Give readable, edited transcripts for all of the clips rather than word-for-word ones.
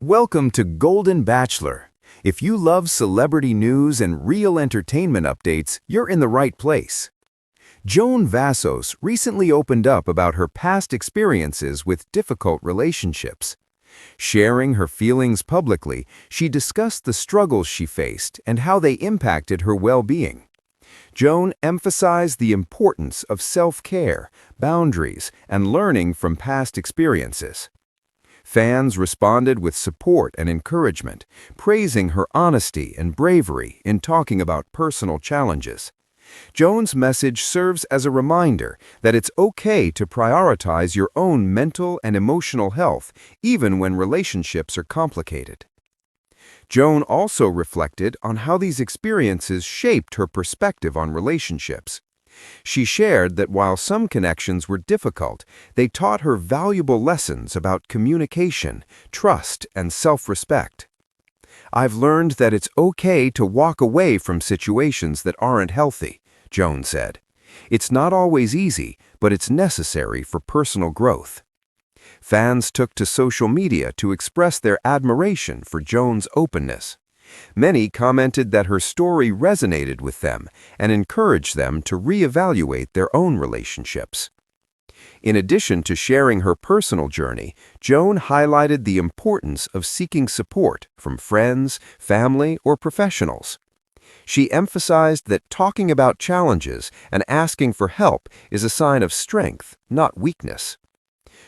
Welcome to Golden Bachelor. If you love celebrity news and real entertainment updates, you're in the right place. Joan Vassos recently opened up about her past experiences with difficult relationships. Sharing her feelings publicly, she discussed the struggles she faced and how they impacted her well-being. Joan emphasized the importance of self-care, boundaries, and learning from past experiences. Fans responded with support and encouragement, praising her honesty and bravery in talking about personal challenges. Joan's message serves as a reminder that it's okay to prioritize your own mental and emotional health, even when relationships are complicated. Joan also reflected on how these experiences shaped her perspective on relationships. She shared that while some connections were difficult, they taught her valuable lessons about communication, trust, and self-respect. "I've learned that it's okay to walk away from situations that aren't healthy," Joan said. "It's not always easy, but it's necessary for personal growth." Fans took to social media to express their admiration for Joan's openness. Many commented that her story resonated with them and encouraged them to reevaluate their own relationships. In addition to sharing her personal journey, Joan highlighted the importance of seeking support from friends, family, or professionals. She emphasized that talking about challenges and asking for help is a sign of strength, not weakness.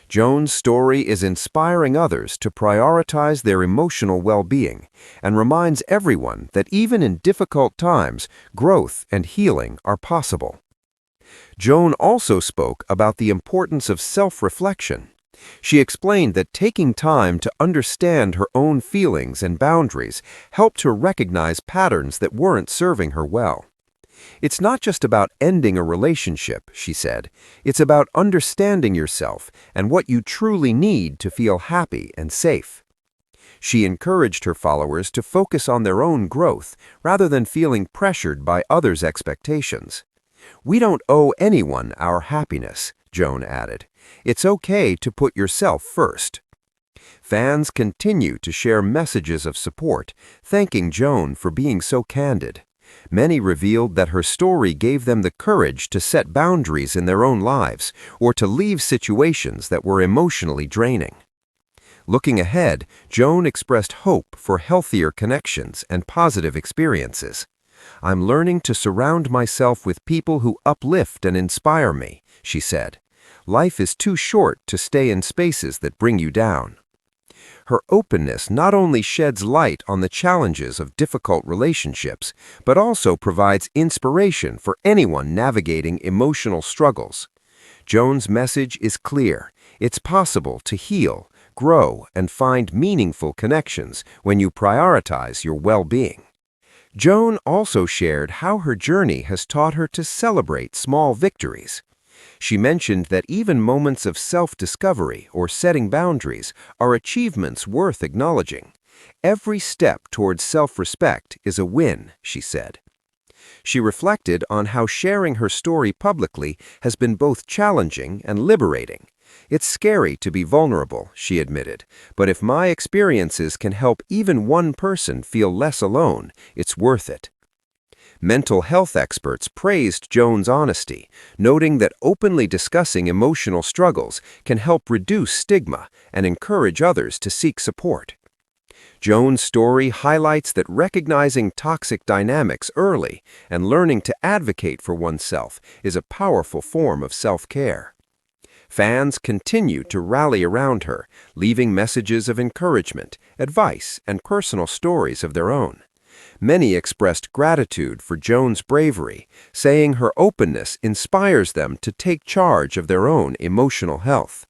Joan's story is inspiring others to prioritize their emotional well-being and reminds everyone that even in difficult times, growth and healing are possible. Joan also spoke about the importance of self-reflection. She explained that taking time to understand her own feelings and boundaries helped her recognize patterns that weren't serving her well. "It's not just about ending a relationship," she said. "It's about understanding yourself and what you truly need to feel happy and safe." She encouraged her followers to focus on their own growth rather than feeling pressured by others' expectations. "We don't owe anyone our happiness," Joan added. "It's okay to put yourself first." Fans continue to share messages of support, thanking Joan for being so candid. Many revealed that her story gave them the courage to set boundaries in their own lives or to leave situations that were emotionally draining. Looking ahead, Joan expressed hope for healthier connections and positive experiences. "I'm learning to surround myself with people who uplift and inspire me," she said. "Life is too short to stay in spaces that bring you down." Her openness not only sheds light on the challenges of difficult relationships, but also provides inspiration for anyone navigating emotional struggles. Joan's message is clear. It's possible to heal, grow, and find meaningful connections when you prioritize your well-being. Joan also shared how her journey has taught her to celebrate small victories. She mentioned that even moments of self-discovery or setting boundaries are achievements worth acknowledging. "Every step towards self-respect is a win," she said. She reflected on how sharing her story publicly has been both challenging and liberating. "It's scary to be vulnerable," she admitted, "but if my experiences can help even one person feel less alone, it's worth it." Mental health experts praised Joan's honesty, noting that openly discussing emotional struggles can help reduce stigma and encourage others to seek support. Joan's story highlights that recognizing toxic dynamics early and learning to advocate for oneself is a powerful form of self-care. Fans continue to rally around her, leaving messages of encouragement, advice, and personal stories of their own. Many expressed gratitude for Joan's bravery, saying her openness inspires them to take charge of their own emotional health.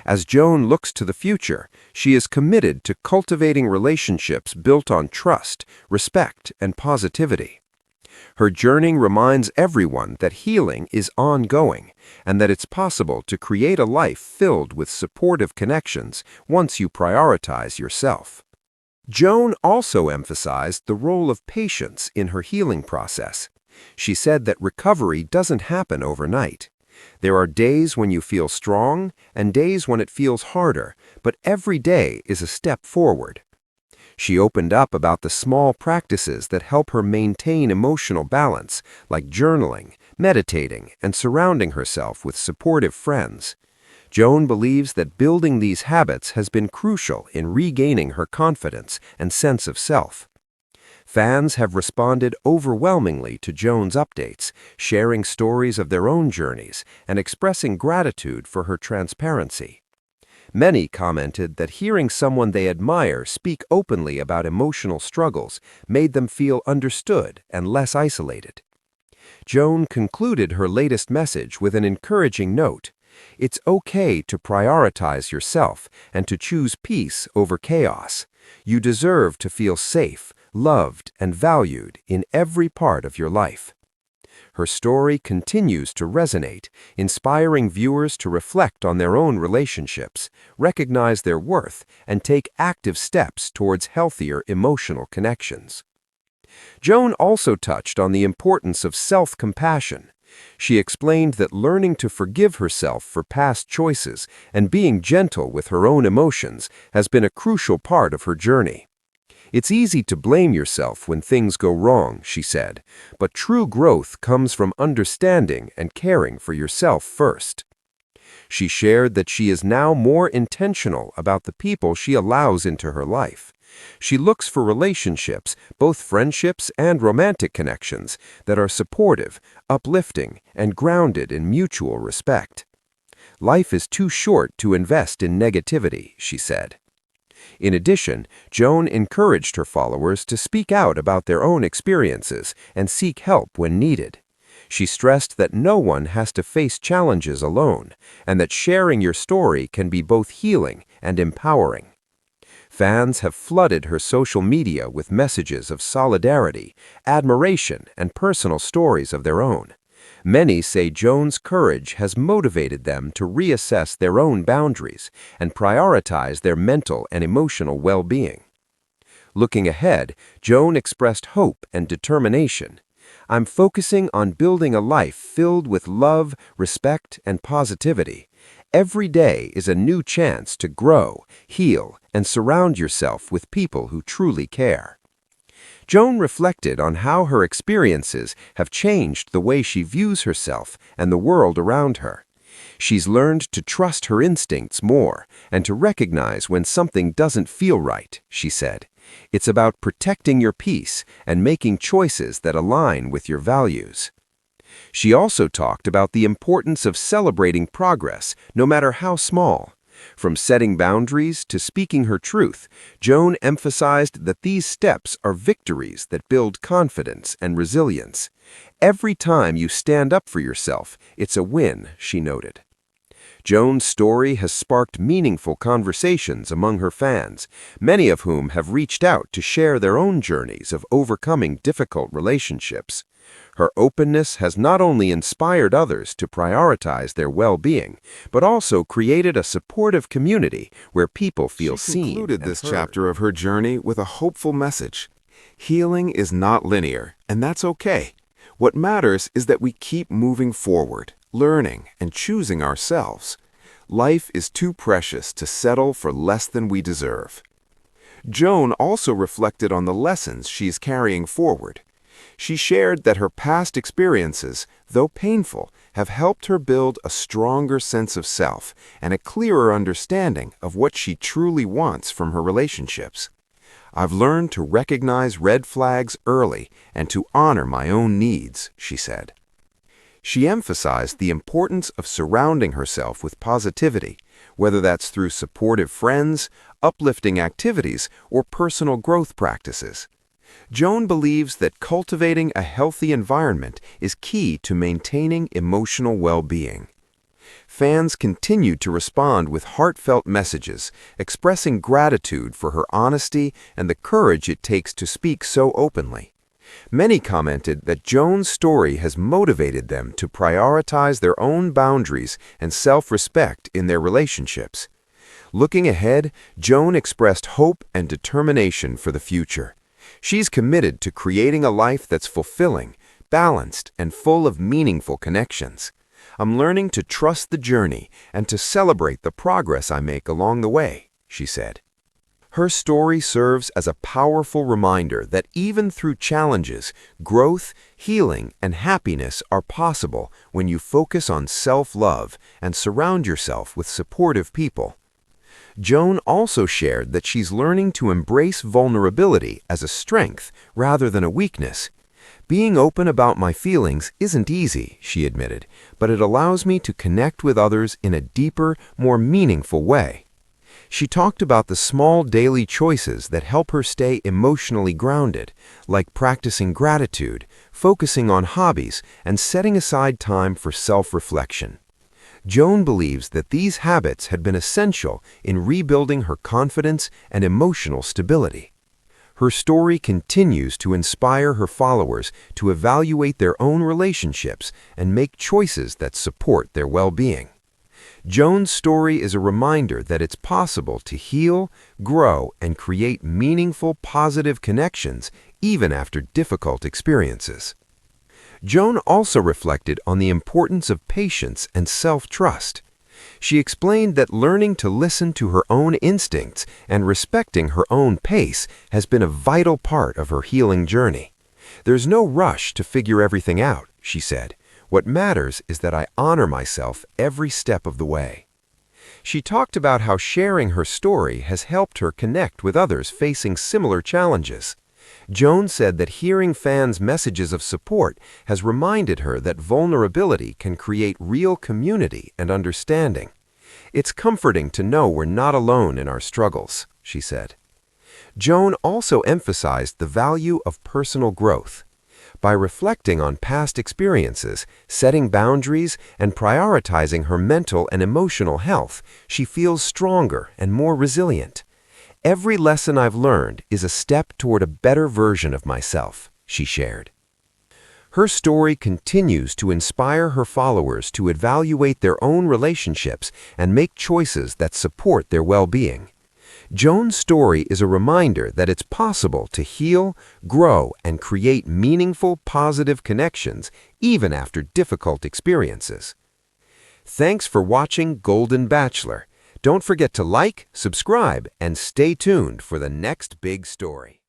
As Joan looks to the future, she is committed to cultivating relationships built on trust, respect, and positivity. Her journey reminds everyone that healing is ongoing and that it's possible to create a life filled with supportive connections once you prioritize yourself. Joan also emphasized the role of patience in her healing process. She said that recovery doesn't happen overnight. "There are days when you feel strong and days when it feels harder, but every day is a step forward. She opened up about the small practices that help her maintain emotional balance, like journaling, meditating, and surrounding herself with supportive friends. Joan believes that building these habits has been crucial in regaining her confidence and sense of self. Fans have responded overwhelmingly to Joan's updates, sharing stories of their own journeys and expressing gratitude for her transparency. Many commented that hearing someone they admire speak openly about emotional struggles made them feel understood and less isolated. Joan concluded her latest message with an encouraging note: "It's okay to prioritize yourself and to choose peace over chaos. You deserve to feel safe, loved, and valued in every part of your life." Her story continues to resonate, inspiring viewers to reflect on their own relationships, recognize their worth, and take active steps towards healthier emotional connections. Joan also touched on the importance of self-compassion. She explained that learning to forgive herself for past choices and being gentle with her own emotions has been a crucial part of her journey. "It's easy to blame yourself when things go wrong," she said, "but true growth comes from understanding and caring for yourself first." She shared that she is now more intentional about the people she allows into her life. She looks for relationships, both friendships and romantic connections, that are supportive, uplifting, and grounded in mutual respect. "Life is too short to invest in negativity," she said. In addition, Joan encouraged her followers to speak out about their own experiences and seek help when needed. She stressed that no one has to face challenges alone, and that sharing your story can be both healing and empowering. Fans have flooded her social media with messages of solidarity, admiration, and personal stories of their own. Many say Joan's courage has motivated them to reassess their own boundaries and prioritize their mental and emotional well-being. Looking ahead, Joan expressed hope and determination. "I'm focusing on building a life filled with love, respect, and positivity. Every day is a new chance to grow, heal, and surround yourself with people who truly care." Joan reflected on how her experiences have changed the way she views herself and the world around her. She's learned to trust her instincts more and to recognize when something doesn't feel right, she said. "It's about protecting your peace and making choices that align with your values." She also talked about the importance of celebrating progress, no matter how small. From setting boundaries to speaking her truth, Joan emphasized that these steps are victories that build confidence and resilience. "Every time you stand up for yourself, it's a win," she noted. Joan's story has sparked meaningful conversations among her fans, many of whom have reached out to share their own journeys of overcoming difficult relationships. Her openness has not only inspired others to prioritize their well-being, but also created a supportive community where people feel seen. She concluded and this heard. chapter of her journey with a hopeful message. Healing is not linear, and that's okay. What matters is that we keep moving forward, learning, and choosing ourselves. Life is too precious to settle for less than we deserve. Joan also reflected on the lessons she's carrying forward. She shared that her past experiences, though painful, have helped her build a stronger sense of self and a clearer understanding of what she truly wants from her relationships. "I've learned to recognize red flags early and to honor my own needs," she said. She emphasized the importance of surrounding herself with positivity, whether that's through supportive friends, uplifting activities, or personal growth practices. Joan believes that cultivating a healthy environment is key to maintaining emotional well-being. Fans continued to respond with heartfelt messages, expressing gratitude for her honesty and the courage it takes to speak so openly. Many commented that Joan's story has motivated them to prioritize their own boundaries and self-respect in their relationships. Looking ahead, Joan expressed hope and determination for the future. She's committed to creating a life that's fulfilling, balanced, and full of meaningful connections. "I'm learning to trust the journey and to celebrate the progress I make along the way," she said. Her story serves as a powerful reminder that even through challenges, growth, healing, and happiness are possible when you focus on self-love and surround yourself with supportive people. Joan also shared that she's learning to embrace vulnerability as a strength rather than a weakness. Being open about my feelings isn't easy, she admitted, but it allows me to connect with others in a deeper, more meaningful way. She talked about the small daily choices that help her stay emotionally grounded, like practicing gratitude, focusing on hobbies, and setting aside time for self-reflection. Joan believes that these habits had been essential in rebuilding her confidence and emotional stability. Her story continues to inspire her followers to evaluate their own relationships and make choices that support their well-being. Joan's story is a reminder that it's possible to heal, grow, and create meaningful, positive connections even after difficult experiences. Joan also reflected on the importance of patience and self-trust. She explained that learning to listen to her own instincts and respecting her own pace has been a vital part of her healing journey. "There's no rush to figure everything out," she said. "What matters is that I honor myself every step of the way." She talked about how sharing her story has helped her connect with others facing similar challenges. Joan said that hearing fans' messages of support has reminded her that vulnerability can create real community and understanding. "It's comforting to know we're not alone in our struggles," she said. Joan also emphasized the value of personal growth. By reflecting on past experiences, setting boundaries, and prioritizing her mental and emotional health, she feels stronger and more resilient. "Every lesson I've learned is a step toward a better version of myself," she shared. Her story continues to inspire her followers to evaluate their own relationships and make choices that support their well-being. Joan's story is a reminder that it's possible to heal, grow, and create meaningful, positive connections even after difficult experiences. Thanks for watching Golden Bachelor. Don't forget to like, subscribe, and stay tuned for the next big story.